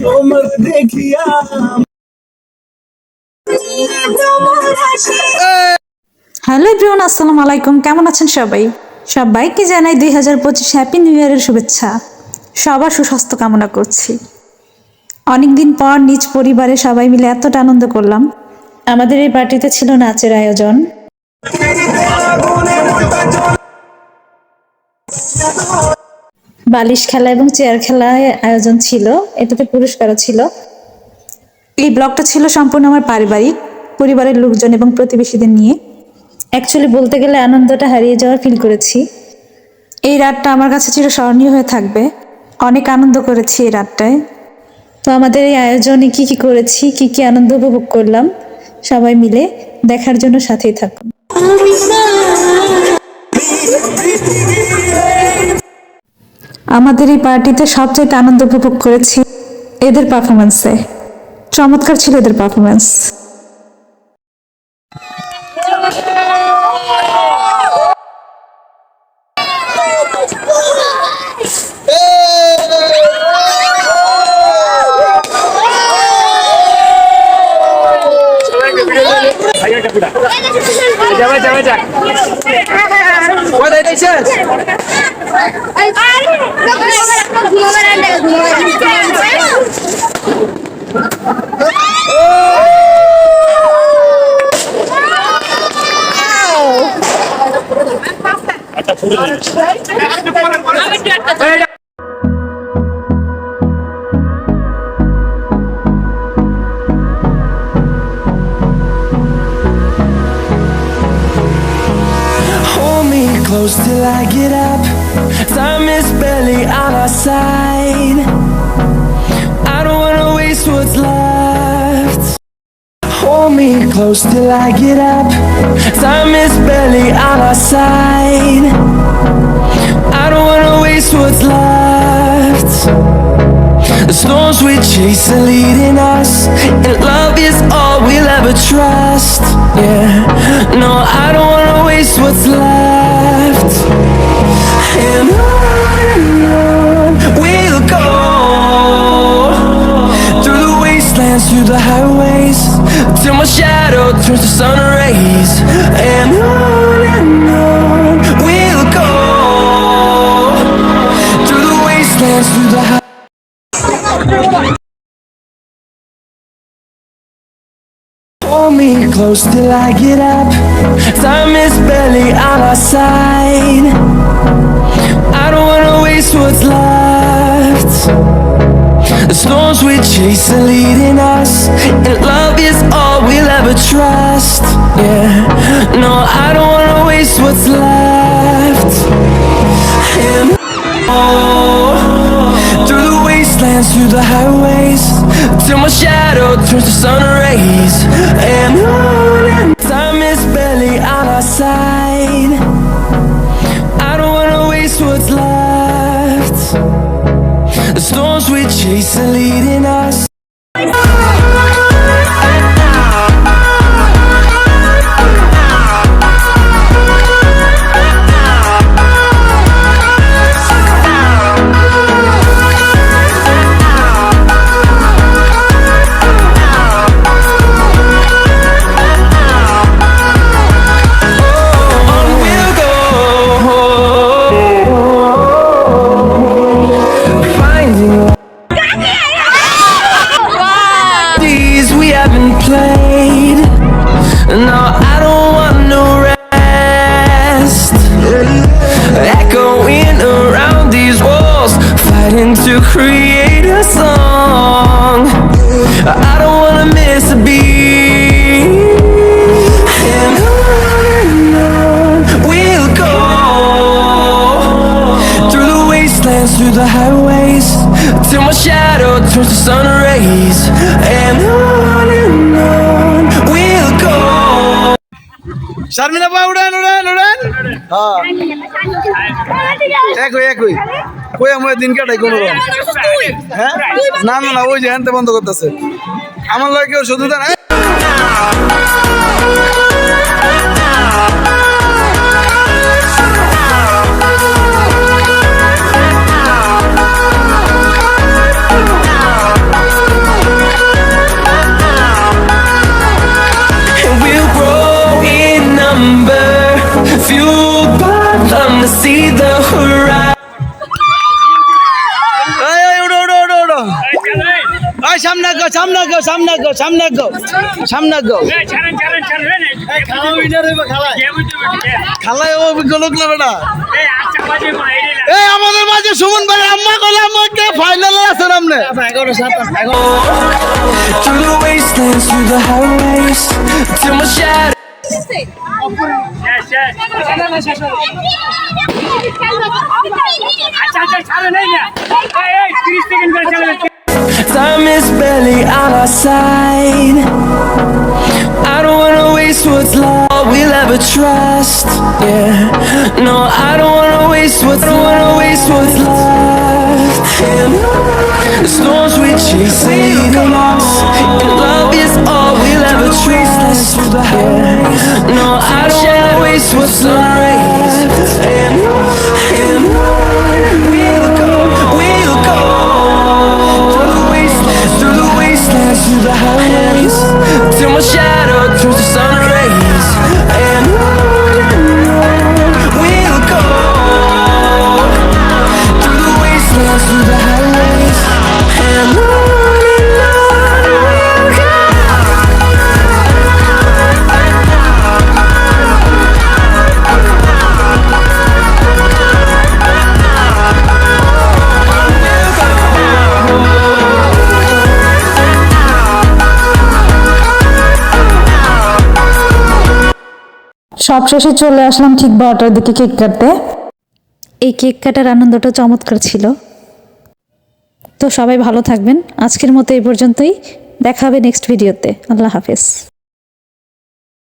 তোমার দেখিয়া hello everyone, আসসালামু আলাইকুম। কেমন আছেন সবাই? সবাইকে জানাই 2025 হ্যাপি নিউ ইয়ারের শুভেচ্ছা। সবার সুস্বাস্থ্য কামনা করছি। অনেকদিন পর নিজ পরিবারে সবাই মিলে এতটা আনন্দ করলাম। আমাদের এই পার্টিতে ছিল নাচের আয়োজন, বালিশ খেলা এবং চেয়ার খেলায় আয়োজন ছিল, এটাতে পুরস্কারও ছিল। এই ব্লগটা ছিল সম্পূর্ণ আমার পারিবারিক, পরিবারের লোকজন এবং প্রতিবেশীদের নিয়ে। অ্যাকচুয়ালি বলতে গেলে আনন্দটা হারিয়ে যাওয়ার ফিল করেছি। এই রাতটা আমার কাছে চিরস্মরণীয় হয়ে থাকবে। অনেক আনন্দ করেছি এই রাতটায়। তো আমাদের এই আয়োজনে কি কি করেছি, কি কি আনন্দ উপভোগ করলাম, সবাই মিলে দেখার জন্য সাথেই থাকুন। আমাদের এই পার্টিতে সবচেয়ে আনন্দ উপভোগ করেছি এদের পারফরমেন্সে। চমৎকার ছিল এদের performance. Close till I get up. Time is barely on our side. I don't wanna waste what's left. Hold me close till I get up. Time is barely on our side. I don't wanna waste what's left. The storms we chase are leading us, and love is all we'll ever trust. Yeah, no, I don't wanna waste what's left. And on we'll go, through the wastelands, through the highways, till my shadow turns to sun rays. And on we'll go, through the wastelands, through the highways. Hold me close till I get up. Time is barely on our side. I don't wanna waste what's left. The storms we chase are leading us, and love is all we'll ever trust. Yeah, no, I don't wanna waste what's left. And through the wastelands, through the highways, till my shadow turns to sun rays. And time is barely on our side. I don't wanna waste what's left. The storms we chase are leading us. Played. No, I don't want no rest. Echoing around these walls, fighting to create a song. I don't wanna miss a beat. And on we'll go, through the wastelands, through the highways, till my shadow turns to sun rays. And on we'll go. Sharmina পা উড়ান উড়ান উড়ান। হ্যাঁ একই একই কই আমরা দিন কাটাই কোনো রকম। হ্যাঁ না না না, ওই যে হ্যান্তে বন্ধ করতেছে আমার লাগে কেউ শুধু দেন। সামনে গো সামনে গো সামনে গো সামনে গো সামনে গো খালায় অভিজ্ঞ লোক না বেটা এই আমাদের মাঝে সুমন ভাই আম্মা কলে আমাকে ফাইনালে আছে সামনে Through the wastelands, through the highways, till my shadow. Time is barely on our side. I don't wanna waste what's left. All we'll ever trust. Yeah. No, I don't wanna waste what's left. And the storms we chase leading us. And love is all we'll ever trust. Yeah. No, I don't wanna waste what's left. And we'll go through the wastelands, through the highways, till my shadow turns to sun rays. And we'll go through the wastelands, through the highways, and on we'll go. সবশেষে চলে আসলাম ঠিক 12টার দিকে cake কাটতে। এই cake কাটার আনন্দটা চমৎকার ছিল। তো সবাই ভালো থাকবেন, আজকের মতো এই পর্যন্তই, দেখা হবে নেক্সট ভিডিওতে। আল্লাহ হাফেজ।